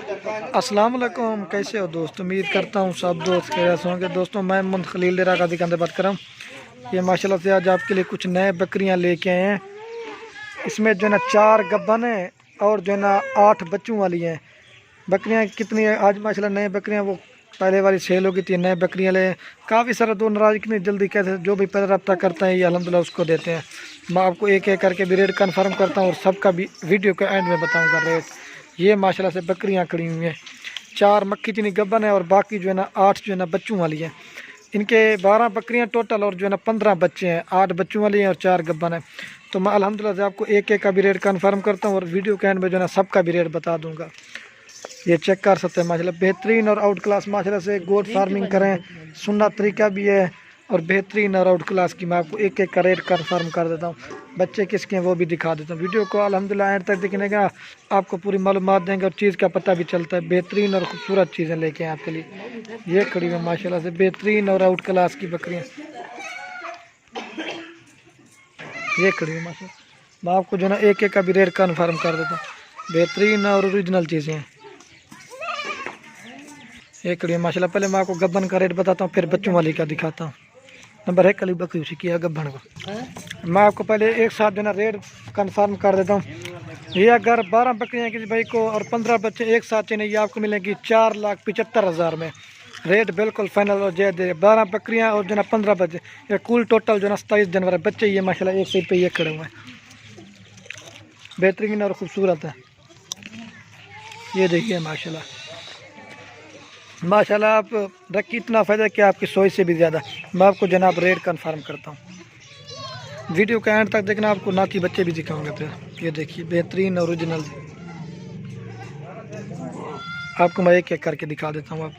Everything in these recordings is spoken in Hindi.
अस्सलाम वालेकुम, कैसे हो दोस्त। उम्मीद करता हूँ सब दोस्त कैसे होंगे। दोस्तों मैं मोहम्मद खलील डेरा गाजी के अंदर बात कर रहा हूँ। ये माशाल्लाह से आज आपके लिए कुछ नए बकरियाँ लेके आए हैं। इसमें जो है ना 4 गब्बन है और जो है ना 8 बच्चों वाली हैं। बकरियाँ कितनी है आज माशाल्लाह नई बकरियाँ, वो पहले वाली सेल हो गई थी, नए बकरियाँ ले काफ़ी सारा दो नाराज कितनी जल्दी कैसे जो भी पहले रब्ता करते हैं ये अल्हम्दुलिल्लाह उसको देते हैं। मैं आपको एक एक करके भी रेट कन्फर्म करता हूँ और सबका भी वीडियो के एंड में बताऊँगा रेट। ये माशाल्लाह से बकरियाँ खड़ी हुई हैं, 4 मक्खी चीनी गब्बन है और बाकी जो है ना 8 जो है ना बच्चों वाली हैं। इनके 12 बकरियां टोटल और जो है ना 15 बच्चे हैं, 8 बच्चों वाली हैं और 4 गब्बन है। तो मैं अल्हम्दुलिल्लाह से आपको एक एक का भी रेट कन्फर्म करता हूँ और वीडियो के एंड में जो है ना सबका भी रेट बता दूंगा। ये चेक कर सकते हैं माशाल्लाह बेहतरीन और आउट क्लास माशाल्लाह से गोट फार्मिंग करें, सुनना तरीका भी है और बेहतरीन और आउट क्लास की मैं आपको एक एक का रेट कन्फर्म कर देता हूँ। बच्चे किसके हैं वो भी दिखा देता हूँ। वीडियो को अल्हम्दुलिल्लाह एंड तक देखने का आपको पूरी मालूमात देंगे और चीज़ का पता भी चलता है। बेहतरीन और खूबसूरत चीज़ें लेके आए आपके लिए। ये खड़ी है माशाल्लाह से बेहतरीन और आउट क्लास की बकरियाँ। ये खड़ी है माशाल्लाह, मैं आपको जो है ना एक एक का भी रेट कन्फर्म कर देता हूँ। बेहतरीन और ओरिजिनल चीज़ें हैं। ये खड़ी है माशाल्लाह। पहले मैं आपको गब्बन का रेट बताता हूँ फिर बच्चों वाली का दिखाता हूँ। नंबर 1 कली बकरी उसी की है गब्बन को। मैं आपको पहले एक साथ जो है ना रेट कन्फर्म कर देता हूँ। ये अगर 12 बकरियाँ किसी भाई को और 15 बच्चे एक साथ चाहिए, ये आपको मिलेंगी 4,75,000 में। रेट बिल्कुल फाइनल और जय दे। 12 बकरियाँ और जो ना 15 बच्चे, ये कुल टोटल जो ना 27 जानवर है। बच्चे ये माशाल्लाह एक साइड पे ये खड़े हुए हैं, बेहतरीन और ख़ूबसूरत है। ये देखिए माशाल्लाह माशाल्लाह। आप रखी इतना फ़ायदा कि आपकी सोच से भी ज़्यादा। मैं आपको जनाब रेट कन्फर्म करता हूँ। वीडियो के एंड तक देखना, आपको नाती बच्चे भी दिखाऊंगा फिर। ये देखिए बेहतरीन ओरिजिनल, आपको मैं एक एक करके दिखा देता हूँ। अब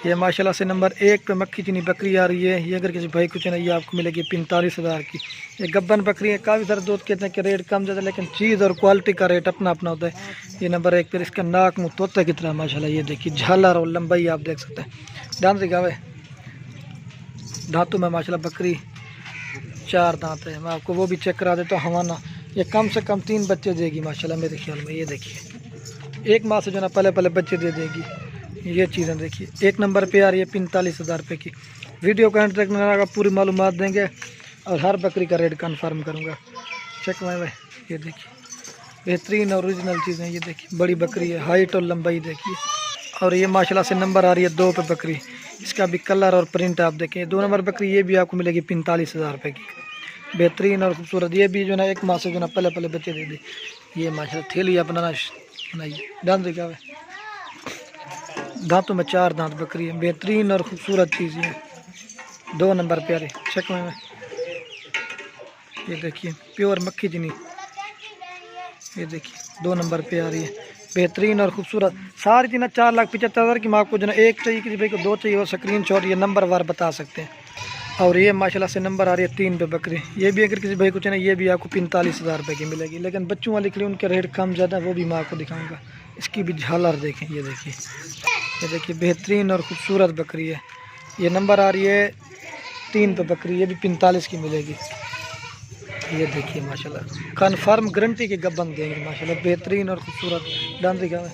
ये माशाल्लाह से नंबर 1 पे मक्खी चीनी बकरी आ रही है। ये अगर किसी भाई को चाहिए ये आपको मिलेगी 45,000 की। ये गब्बन बकरी है, काफ़ी सारे दोस्त कहते हैं कि रेट कम ज़्यादा, लेकिन चीज़ और क्वालिटी का रेट अपना अपना होता है। ये नंबर 1 पर इसका नाक मुँह तोता की तरह माशाल्लाह। ये देखिए झालर और लंबाई आप देख सकते हैं। दांत दिखावे दांतों में माशाल्लाह बकरी 4 दांत है। मैं आपको वो भी चेक करा देता हूँ। हवाना ये कम से कम 3 बच्चे देगी माशाल्लाह मेरे ख्याल में। ये देखिए 1 माह से जो ना पहले बच्चे दे देगी। ये चीज़ें देखिए 1 नंबर पे आ रही है 45,000 रुपये की। वीडियो को एंड तक का पूरी मालूमात देंगे और हर बकरी का रेट कन्फर्म करूँगा। चेक भाई ये देखिए बेहतरीन और ओरिजिनल चीज़ें। ये देखिए बड़ी बकरी है, हाइट और लंबाई देखिए। और ये माशाल्लाह से नंबर आ रही है 2 पे बकरी। इसका भी कलर और प्रिंट आप देखें। 2 नंबर बकरी ये भी आपको मिलेगी 45,000 रुपये की। बेहतरीन और खूबसूरत। ये भी जो ना 1 माह से जो ना पहले बच्चे दे दी। ये माशाल्लाह थैली अपनाना बनाइए। दांत दिखा हुआ, दांतों में 4 दांत बकरी है। बेहतरीन और खूबसूरत चीज़ है। 2 नंबर प्यारे चेक में। ये देखिए प्योर मक्खी चीनी। ये देखिए 2 नंबर पे आ रही है, बेहतरीन और खूबसूरत। सारी चीज़ें 4,75,000 की। मैं आपको जो ना एक चाहिए किसी भाई को 2 चाहिए और स्क्रीन शॉट ये नंबर वार बता सकते हैं। और ये माशाल्लाह से नंबर आ रही है 3 पे बकरी। ये भी अगर किसी भाई को चाहिए ये भी आपको 45,000 रुपये की मिलेगी, लेकिन बच्चों वाली के लिए उनके रेट कम ज़्यादा वो भी मैं आपको दिखाऊँगा। इसकी भी झालर देखें। ये देखिए बेहतरीन और ख़ूबसूरत बकरी है। ये नंबर आ रही है 3 पे बकरी। ये भी 45 की मिलेगी। ये देखिए माशाल्लाह कन्फर्म गारंटी के गब्बन देंगे माशाल्लाह। बेहतरीन और खूबसूरत। दांत दिखा हुआ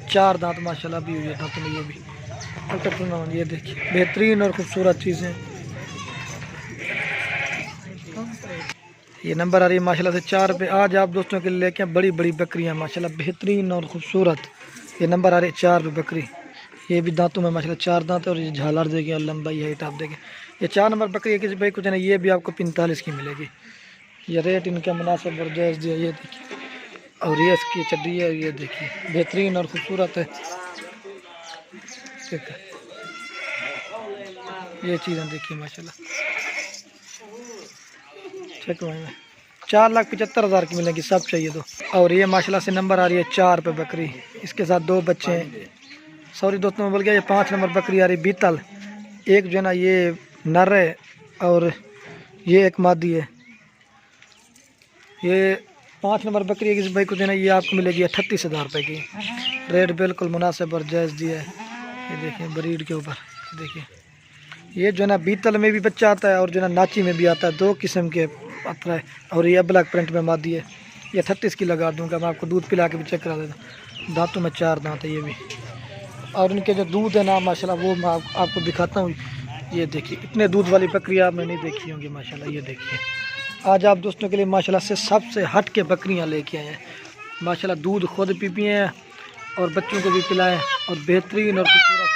4 दांत माशाल्लाह भी हुई है दांतों में। ये भी ये देखिए बेहतरीन और खूबसूरत चीज़ें। ये नंबर आ रही है माशाल्लाह से 4 पे। आज आप दोस्तों के लिए लेके बड़ी बड़ी बकरियां माशाल्लाह बेहतरीन और खूबसूरत। ये नंबर आ रही है 4 पे बकरी। ये भी दांतों में माशाल्लाह 4 दांत है और ये झालर देगी और लंबाई हाइट आप देखें। ये 4 नंबर बकरी है किसी भाई कुछ नहीं, ये भी आपको 45 की मिलेगी। ये रेट इनका मुनासिब और जायज़ दिया। ये देखिए और ये इसकी चड्डी है। ये देखिए बेहतरीन और खूबसूरत है। ठीक है ये चीज़ें देखिए माशाल्लाह। ठीक है 4,75,000 की मिलेगी, सब चाहिए तो। और ये माशाल्लाह से नंबर आ रही है 4 पे बकरी। इसके साथ 2 बच्चे हैं। सॉरी दोस्तों मैं बोल गया। ये 5 नंबर बकरी आ रही बीतल। एक जो है ना ये नर है और ये एक मादी है। ये 5 नंबर बकरी है किसी भाई को देना, ये आपको मिलेगी 38,000 रुपये की। रेट बिल्कुल मुनासिब और जायज़ दिया है। ये देखिए ब्रीड के ऊपर देखिए। ये जो है ना बीतल में भी बच्चा आता है और जो है ना नाची में भी आता है। 2 किस्म के आता है। और ये ब्लैक प्रिंट में मादी है। ये 38 की लगा दूंगा। मैं आपको दूध पिला के भी चेक करा देता हूँ। दांतों में 4 दांत है ये भी। और इनके जो दूध है ना माशाल्लाह वो मैं आपको दिखाता हूँ। ये देखिए इतने दूध वाली बकरियाँ आपने नहीं देखी होंगी माशाल्लाह। ये देखिए आज आप दोस्तों के लिए माशाल्लाह से सबसे हट के बकरियाँ लेके आए हैं। माशाल्लाह दूध खुद पी पिए हैं और बच्चों को भी पिलाएं और बेहतरीन और खूबसूरत।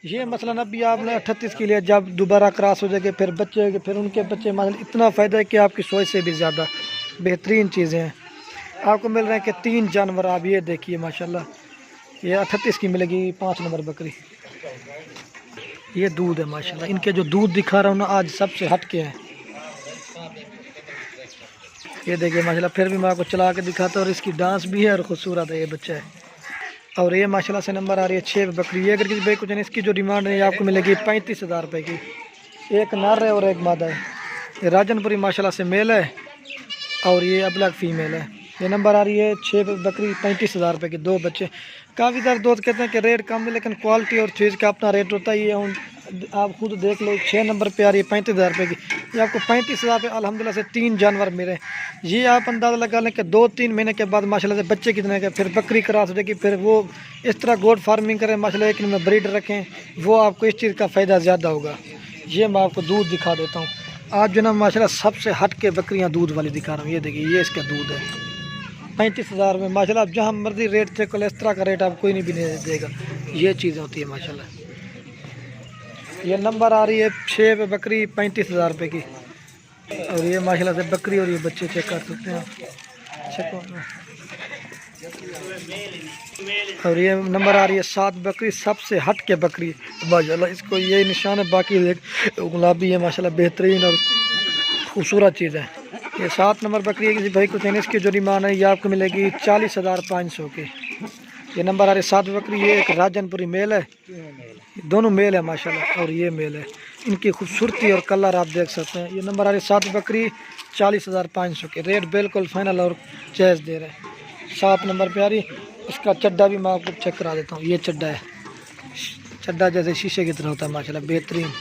ये मसला ना भी आपने 38 के लिए जब दोबारा क्रॉस हो जाएंगे फिर बच्चे फिर उनके बच्चे माशाल्लाह इतना फ़ायदा है कि आपकी सोच से भी ज़्यादा बेहतरीन चीज़ें हैं आपको मिल रहे हैं कि 3 जानवर। आप ये देखिए माशाल्लाह ये 38 की मिलेगी 5 नंबर बकरी। ये दूध है माशाल्लाह। इनके जो दूध दिखा रहा हूँ ना आज सबसे हट के हैं। ये देखिए माशाल्लाह फिर भी मैं आपको चला के दिखाता हूँ और इसकी डांस भी है और खूबसूरत है ये बच्चा है। और ये माशाल्लाह से नंबर आ रही है 6 बकरी। ये अगर किसी भाई कुछ इसकी जो डिमांड है आपको मिलेगी 35,000 रुपये की। एक नर है और एक मादा है। ये राजनपुरी माशाल्लाह से मेल है और ये अबलग फीमेल है। ये नंबर आ रही है 6 बकरी 35,000 रुपये की। 2 बच्चे। काफ़ी सारे दोस्त कहते हैं कि रेट कम है लेकिन क्वालिटी और चीज़ का अपना रेट होता ही है। आप खुद देख लो 6 नंबर पे आ रही है 35,000 रुपये की। ये आपको 35,000 पे अल्हम्दुलिल्लाह से 3 जानवर मिले। ये आप अंदाज़ा लगा लें कि 2-3 महीने के बाद माशाल्लाह से बच्चे कितने के फिर बकरी क्रॉस हो जाएगी। फिर वो इस तरह गोट फार्मिंग करें माशाल्लाह एक में ब्रीड रखें वो आपको इस चीज़ का फ़ायदा ज़्यादा होगा। ये मैं आपको दूध दिखा देता हूँ। आज जो ना माशाल्लाह सबसे हट के बकरियाँ दूध वाली दिखा रहा हूँ। ये देखिए ये इसका दूध है 35,000 में माशाल्लाह। आप जहाँ मर्जी रेट चेक करो इस तरह का रेट आप कोई नहीं भी नहीं देगा। ये चीज़ होती है माशाल्लाह। ये नंबर आ रही है 6 पे बकरी 35,000 रुपये की। और ये माशाल्लाह से बकरी और ये बच्चे चेक कर सकते हैं और ये नंबर आ रही है 7 बकरी सबसे हट के बकरी माशाल्लाह। इसको ये निशान है बाकी देख गुलाबी है माशाल्लाह बेहतरीन और खूबसूरत चीज़ है। ये 7 नंबर बकरी है। किसी भाई को चाहिए इसकी जो डिमांड है ये आपको मिलेगी 40,500 की। ये नंबर आ रही है 7 बकरी। ये एक राजनपुरी मेल है। दोनों मेल है माशाल्लाह और ये मेल है। इनकी खूबसूरती और कलर आप देख सकते हैं। ये नंबर आ रही है 7 बकरी 40,500 के। रेट बिल्कुल फाइनल और जायज़ दे रहे हैं। 7 नंबर पे आ रही। इसका चड्डा भी मैं आपको चेक करा देता हूँ। ये चड्डा है। चड्डा जैसे शीशे की तरह होता है माशाल्लाह बेहतरीन।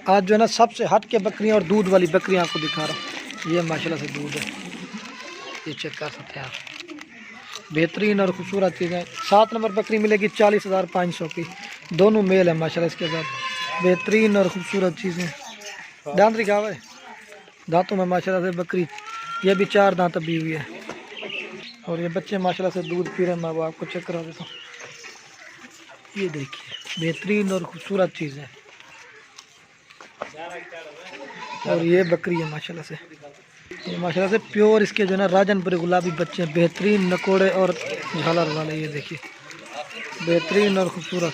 आज जो है ना सबसे हट के बकरियाँ और दूध वाली बकरियाँ आपको दिखा रहा हूँ। ये माशाल्लाह से दूध है। ये चेक कर सकते हैं आप बेहतरीन और खूबसूरत चीज़ें। 7 नंबर बकरी मिलेगी 40,500 की। दोनों मेल है माशाल्लाह। इसके साथ बेहतरीन और खूबसूरत चीज़ें। दांत दिखा हुआ है दांतों में माशाल्लाह से बकरी। ये भी 4 दांत अभी हुई है और ये बच्चे माशाल्लाह से दूध पी रहे हैं। मैं वो आपको चेक करा देता हूँ। ये देखिए बेहतरीन और खूबसूरत चीज़ है। और ये बकरी है माशाल्लाह से। ये माशाल्लाह से प्योर इसके जो ना राजनपुरी गुलाबी बच्चे हैं बेहतरीन नकोड़े और झालर वाले। ये देखिए बेहतरीन और खूबसूरत।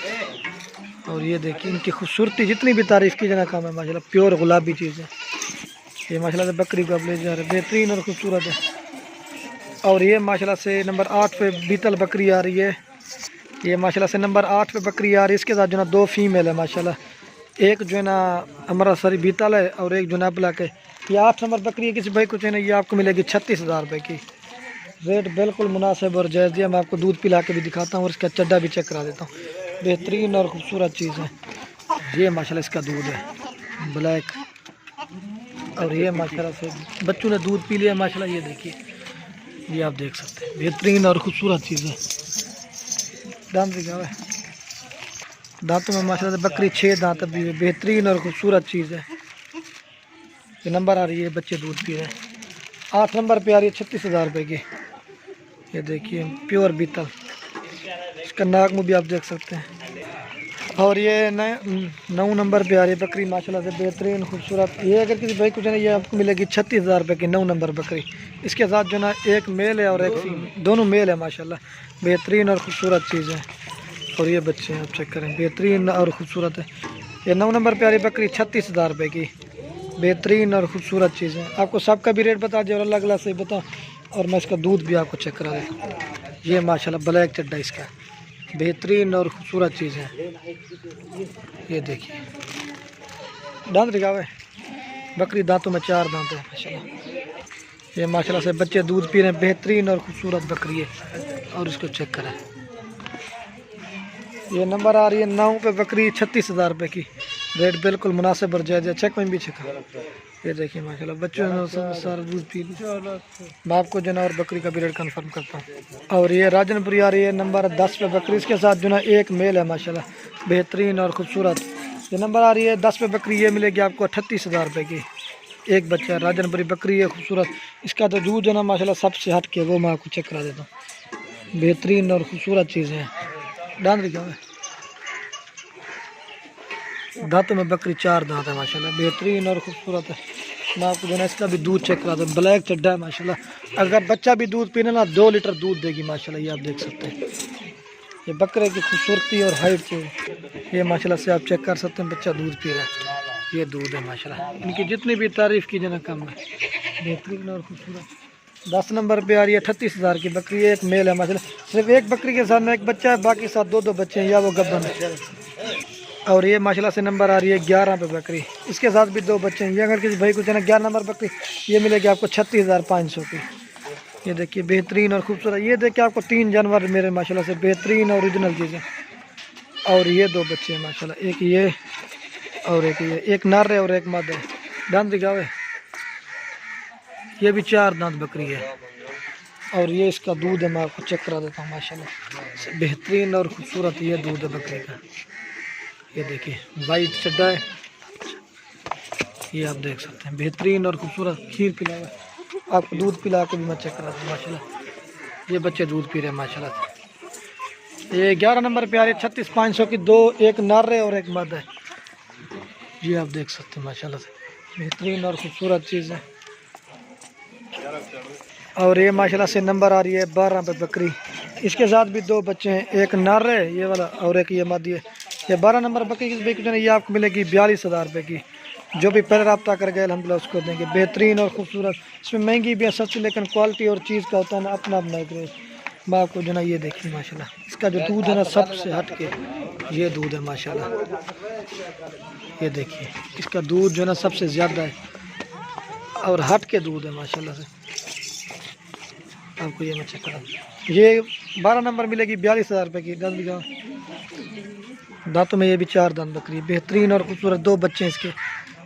और ये देखिए इनकी खूबसूरती जितनी भी तारीफ़ की जाना काम है माशाल्लाह। प्योर गुलाबी चीज़ है ये माशाल्लाह से। बकरी को आप ले जा रहे हैं बेहतरीन और खूबसूरत है। और ये माशाल्लाह से नंबर 8 पे बीतल बकरी आ रही है। ये माशाल्लाह से नंबर 8 पे बकरी आ रही है। इसके साथ जो ना 2 फीमेल है माशाल्लाह। एक जो है ना हमारा सरी बीतल है और एक जो ना ब्लैक है। ये 8 नंबर बकरी है। किसी भाई को चाहिए ये आपको मिलेगी 36,000 रुपये की। रेट बिल्कुल मुनासिब और जायज़ दिया। मैं आपको दूध पिला के भी दिखाता हूँ और इसका चड्डा भी चेक करा देता हूँ। बेहतरीन और ख़ूबसूरत चीज़ है। ये माशाल्लाह इसका दूध है ब्लैक। और ये माशाल्लाह से बच्चों ने दूध पी लिया माशाल्लाह। ये देखिए ये आप देख सकते हैं बेहतरीन और ख़ूबसूरत चीज़ है। दांत दिखा हुआ है दांतों में माशाल्लाह से बकरी 6 दांत भी है। बेहतरीन और खूबसूरत चीज़ है। ये नंबर आ रही है बच्चे दूध पी रहे हैं। 8 नंबर पे आ रही है 36,000 रुपये की। ये देखिए प्योर बीतल। इसका नाक मुँह भी आप देख सकते हैं। और ये 9 नंबर पे आ रही है बकरी माशाल्लाह से बेहतरीन खूबसूरत। ये अगर किसी भाई को जो है ये आपको मिलेगी 36,000 रुपये की 9 नंबर बकरी। इसके साथ जो ना एक मेल है और एक फीमेल। दोनों मेल है माशाल्लाह बेहतरीन और ख़ूबसूरत चीज़ है। और ये बच्चे हैं आप चेक करें बेहतरीन और ख़ूबसूरत है। ये 9 नंबर पे आ रही बकरी 36,000 रुपये की। बेहतरीन और ख़ूबसूरत चीज़ है। आपको सबका भी रेट बता दिया और अलग अलग से बता। और मैं इसका दूध भी आपको चेक करा देता हूँ। ये माशाल्लाह ब्लैक चड्डा इसका बेहतरीन और ख़ूबसूरत चीज़ है। ये देखिए दांत दिखा हुआ है बकरी। दांतों में 4 दांत है माशाल्लाह। ये माशाल्लाह से बच्चे दूध पी रहे हैं बेहतरीन और ख़ूबसूरत बकरी है। और इसको चेक करें। ये नंबर आ रही है 9 पे बकरी 36,000 रुपये की। रेट बिल्कुल मुनासिब और जायज़ है। चेक में भी चेक। ये देखिए माशाल्लाह बच्चों ने सारा दूध पी लिया। मैं आपको जो ना और बकरी का भी रेट कन्फर्म करता हूँ। और ये राजनपुरी आ रही है नंबर 10 पे बकरी। इसके साथ जो ना एक मेल है माशाल्लाह बेहतरीन और ख़ूबसूरत। ये नंबर आ रही है 10 पे बकरी। ये मिलेगी आपको 38,000 रुपये की। एक बच्चा राजनपुरी बकरी है खूबसूरत। इसका तो दूध है ना माशाल्लाह सबसे हट के, वो मैं आपको चेक करा देता हूँ। बेहतरीन और ख़ूबसूरत चीज़ें हैं। दांत क्या है? दांतों में बकरी 4 दांत है माशाल्लाह, बेहतरीन और खूबसूरत है। मैं आपको जो है इसका भी दूध चेक करा दूँ। ब्लैक चड्डा है माशाल्लाह। अगर बच्चा भी दूध पीने ना 2 लीटर दूध देगी माशाल्लाह। ये आप देख सकते हैं। ये बकरे की खूबसूरती और हाइट से ये माशाल्लाह से आप चेक कर सकते हैं। बच्चा दूध पी रहा है। ये दूध है माशाल्लाह। इनकी जितनी भी तारीफ़ की जाना कम है। बेहतरीन और खूबसूरत। 10 नंबर पे आ रही है 38,000 की बकरी। एक मेल है माशाल्लाह। सिर्फ एक बकरी के साथ में एक बच्चा है, बाकी साथ 2-2 बच्चे हैं या वो गब्बन है। और ये माशाल्लाह से नंबर आ रही है 11 पे बकरी। इसके साथ भी 2 बच्चे हैं। ये अगर किसी भाई को चाहिए 11 नंबर बकरी, ये मिलेगी आपको 36,500 की। ये देखिए बेहतरीन और खूबसूरत। ये देखिए आपको 3 जानवर मेरे माशाल्लाह से बेहतरीन ओरिजिनल चीज़ें। और ये 2 बच्चे हैं माशाल्लाह। एक ये और एक ये। एक नर है और एक मद है। दांत दिखावे। ये भी 4 दांत बकरी है। और ये इसका दूध है, मैं आपको चेक करा देता हूँ माशाल्लाह। बेहतरीन और खूबसूरत ये दूध है बकरी का। ये देखिए वाइट चड्डा है। ये आप देख सकते हैं बेहतरीन और खूबसूरत। खीर पिला हुआ है। आपको दूध पिला के भी मैं चेक करा दूँ माशाल्लाह। ये बच्चे दूध पी रहे हैं माशाल्लाह। ये 11 नंबर पे आ रही है 36,500 की। 2 एक नर है और एक मद है। ये आप देख सकते हैं माशाल्लाह से बेहतरीन और खूबसूरत चीज़ है। और ये माशाल्लाह से नंबर आ रही है 12 पे बकरी। इसके साथ भी 2 बच्चे हैं। एक नर है ये वाला और एक ये मादी है। ये 12 नंबर बकरी की बिक जो है ये आपको मिलेगी 42,000 रुपये की। जो भी पहले रब्ता कर गए अल्हम्दुलिल्लाह उसको देंगे। बेहतरीन और खूबसूरत। इसमें महंगी भी है सस्ती, लेकिन क्वालिटी और चीज़ का होता है ना अपना अपना एक रेट। मैं आपको जो ना ये देखिए माशाल्लाह इसका जो दूध है ना सबसे हट के ये दूध है माशाल्लाह। ये देखिए इसका दूध जो है ना सबसे ज़्यादा है और हट के दूध है माशाल्लाह से। आपको ये मैं चेक करा। ये 12 नंबर मिलेगी 42,000 रुपये की। दांत दिखाओ। दांतों में ये भी 4 दांत बकरी। बेहतरीन और खूबसूरत। 2 बच्चे हैं इसके।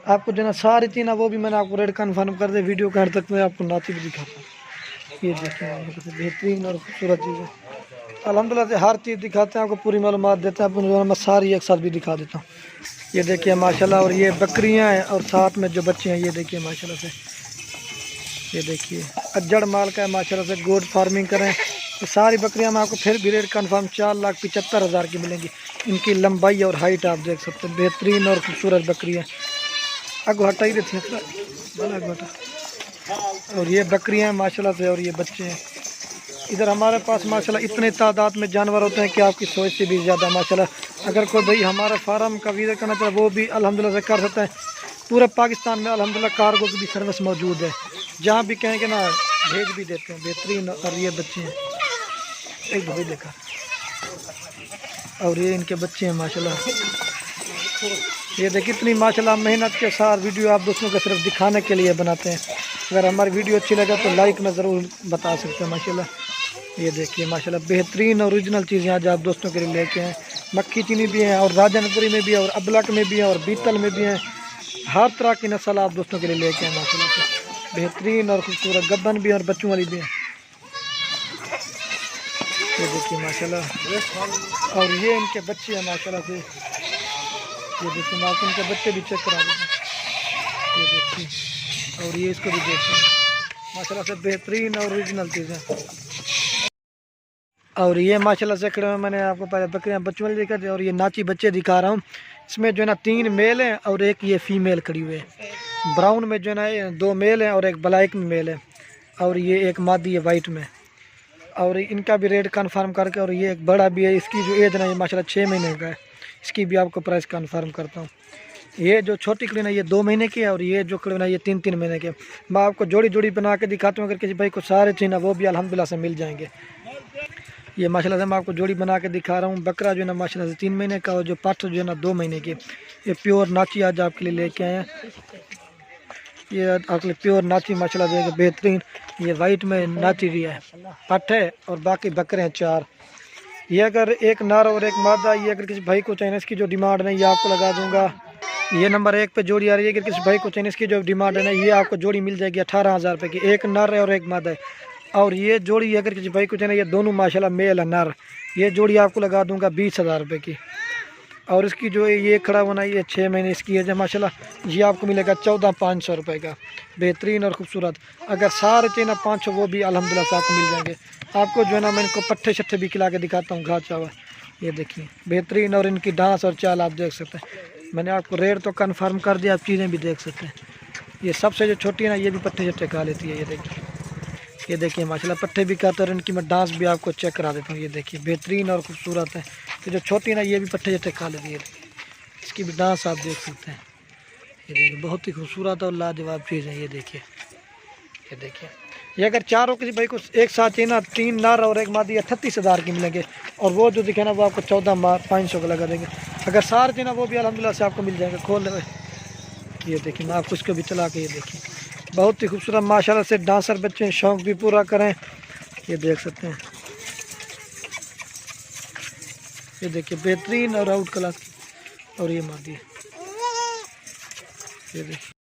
आपको जो ना सारी थी ना वो भी मैंने आपको रेट कन्फर्म कर दे। वीडियो के हर तक मैं आपको नाती भी दिखाता हूँ। ये देखिए बेहतरीन और खूबसूरत चीज़ है। अल्हम्दुलिल्लाह से हर चीज़ दिखाते हैं आपको, पूरी मालूमात देते हैं आपको। मैं सारी एक साथ भी दिखा देता हूँ। ये देखिए माशाल्लाह। और ये बकरियाँ हैं और साथ में जो बच्चे हैं ये देखिए माशाल्लाह से। ये देखिए अज्जड़ माल का है माशाल्लाह से। गोट फार्मिंग करें। ये सारी बकरियां मैं आपको फिर भी रेट कन्फर्म 4,75,000 की मिलेंगी। इनकी लंबाई और हाइट आप देख सकते हैं। बेहतरीन और खूबसूरत बकरी है। अगो हटा ही देती है। और ये बकरियां माशाल्लाह से और ये बच्चे हैं। इधर हमारे पास माशाल्लाह इतने तादाद में जानवर होते हैं कि आपकी सोच से भी ज़्यादा माशाल्लाह। अगर कोई भाई हमारे फार्म का विजिट करना चाहे वो भी अल्हम्दुलिल्लाह से कर सकता है। पूरे पाकिस्तान में अल्हम्दुलिल्लाह कार्गो की भी सर्विस मौजूद है। जहाँ भी कहेंगे ना भेज भी देते हैं। बेहतरीन। और ये बच्चे हैं एक भाई देखा। और ये इनके बच्चे हैं माशाल्लाह। ये देखिए इतनी माशाल्लाह मेहनत के साथ वीडियो आप दोस्तों को सिर्फ दिखाने के लिए बनाते हैं। अगर हमारी वीडियो अच्छी लगे तो लाइक में ज़रूर बता सकते हैं माशाल्लाह। ये देखिए माशाल्लाह बेहतरीन ओरिजिनल चीज़ें आज आप दोस्तों के लिए लेके हैं। मक्खी चीनी भी हैं और राजनपुरी में भी है और अबलक में भी है और बीतल में भी हैं। हर तरह की नस्ल आप दोस्तों के लिए लेके हैं माशाल्लाह से। बेहतरीन और खूबसूरत गब्बन भी और बच्चों वाली भी हैं। ये देखिए माशाल्लाह। और ये इनके बच्चे हैं माशाल्लाह से। ये देखिए मैं आपको इनके बच्चे भी चेक करा देता हूँ। ये देखिए और ये इसको भी देखते हैं माशाल्लाह से। बेहतरीन और ओरिजिनल चीज़ें। और ये माशाल्लाह से खड़े में मैंने आपको पहले बकरियाँ बच्चों वाली दिखा दी। और ये नाची बच्चे दिखा रहा हूँ। इसमें जो है ना 3 मेल हैं और एक ये फीमेल खड़ी हुई है। ब्राउन में जो है ना 2 मेल हैं और एक ब्लैक में मेल है। और ये एक मादी है वाइट में। और इनका भी रेट कन्फर्म करके। और ये एक बड़ा भी है। इसकी जो एज ना ये माशाल्लाह 6 महीने का है। इसकी भी आपको प्राइस कन्फर्म करता हूँ। ये जो छोटी कड़ी ना ये 2 महीने की है और ये जो कड़ी ना ये 3-3 महीने के। मैं आपको जोड़ी जोड़ी बना के दिखाता हूँ। अगर किसी भाई को सारे चाहिए ना वो भी अल्हम्दुलिल्लाह से मिल जाएंगे। ये माशाल्लाह से मैं आपको जोड़ी बना के दिखा रहा हूँ। बकरा जो है ना माशाल्लाह से 3 महीने का और जो पाठ जो है ना 2 महीने की। ये प्योर नाची आज आपके लिए लेके आए हैं। ये आपके लिए प्योर नाची माशाल्लाह से बेहतरीन। ये वाइट में नाची भी है। पट है और बाकी बकरे हैं 4। ये अगर एक नर और एक मादा, ये अगर किसी भाई को चाहिए इसकी जो डिमांड है ये आपको लगा दूंगा ये नंबर 1 पे जोड़ी आ रही है। अगर किसी भाई को चाहिए, इसकी जो डिमांड है ना, ये आपको जोड़ी मिल जाएगी 18,000 रुपये की। एक नर है और एक मादा है। और ये जोड़ी अगर किसी भाई को चाहिए, ये दोनों माशाल्लाह मेल है नर, ये जोड़ी आपको लगा दूंगा 20,000 रुपये की। और इसकी जो ये खड़ा होना, ये 6 महीने इसकी है माशाल्लाह, ये आपको मिलेगा 14,500 रुपये का। बेहतरीन और ख़ूबसूरत। अगर सारे चाहिए ना 500, वो भी अल्हम्दुलिल्लाह से आपको मिल जाएंगे। आपको जो है ना, मैं इनको पट्टे शट्टे भी खिला के दिखाता हूँ, घा चावा। ये देखिए बेहतरीन, और इनकी डांस और चाल आप देख सकते हैं। मैंने आपको रेट तो कंफर्म कर दिया, आप चीज़ें भी देख सकते हैं। ये सबसे जो छोटी है ना, ये भी पट्टे शट्टे खा लेती है। ये देखिए माशाल्लाह पट्टे भी खाते हैं। और इनकी मैं डांस भी आपको चेक करा देता हूँ। ये देखिए बेहतरीन और ख़ूबसूरत है। तो जो छोटी है ना, ये भी पट्टे शट्टे खा लेती है। इसकी भी डांस आप देख सकते हैं। ये देखिए बहुत ही खूबसूरत और लाजवाब चीज़ है। ये देखिए ये अगर चारों किसी भाई को एक साथ चाहिए ना, 3 नर और एक मादी, 38,000 की मिलेंगे। और वो जो दिखे ना, वो आपको 14,500 का लगा देंगे। अगर सारे चाहिए ना, वो भी अल्हम्दुलिल्लाह से आपको मिल जाएंगे। खोल ले। ये देखिए मैं आपको इसको भी चला के, ये देखिए बहुत ही खूबसूरत माशाल्लाह से डांसर बच्चे शौक़ भी पूरा करें। ये देख सकते हैं। ये देखिए बेहतरीन और आउट क्लास की। और ये मादी है। ये देखिए।